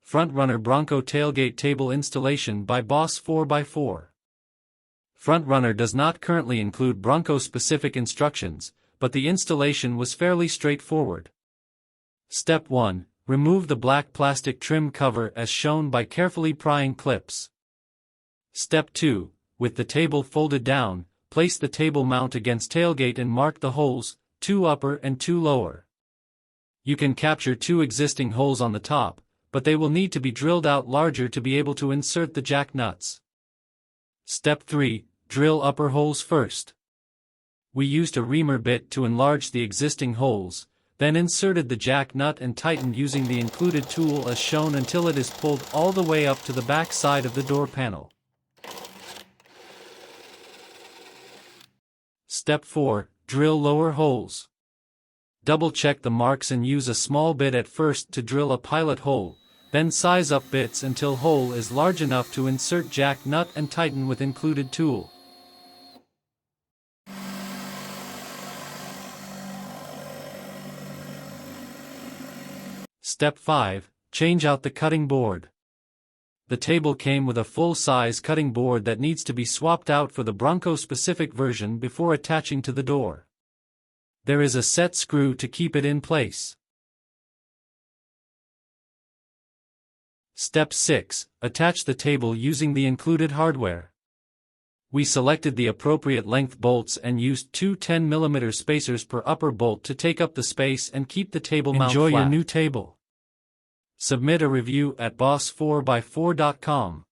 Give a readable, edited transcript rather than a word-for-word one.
Frontrunner Bronco Tailgate Table Installation by Boss 4x4. Frontrunner does not currently include Bronco-specific instructions, but the installation was fairly straightforward. Step 1. Remove the black plastic trim cover as shown by carefully prying clips. Step 2. With the table folded down, place the table mount against tailgate and mark the holes, 2 upper and 2 lower. You can capture 2 existing holes on the top, but they will need to be drilled out larger to be able to insert the jack nuts. Step 3. Drill upper holes first. We used a reamer bit to enlarge the existing holes, then inserted the jack nut and tightened using the included tool as shown until it is pulled all the way up to the back side of the door panel. Step 4. Drill lower holes. Double-check the marks and use a small bit at first to drill a pilot hole, then size up bits until hole is large enough to insert jack nut and tighten with included tool. Step 5. Change out the cutting board. The table came with a full-size cutting board that needs to be swapped out for the Bronco-specific version before attaching to the door. There is a set screw to keep it in place. Step 6. Attach the table using the included hardware. We selected the appropriate length bolts and used 2 10mm spacers per upper bolt to take up the space and keep the table mount flat. Enjoy your new table. Submit a review at boss4x4.com.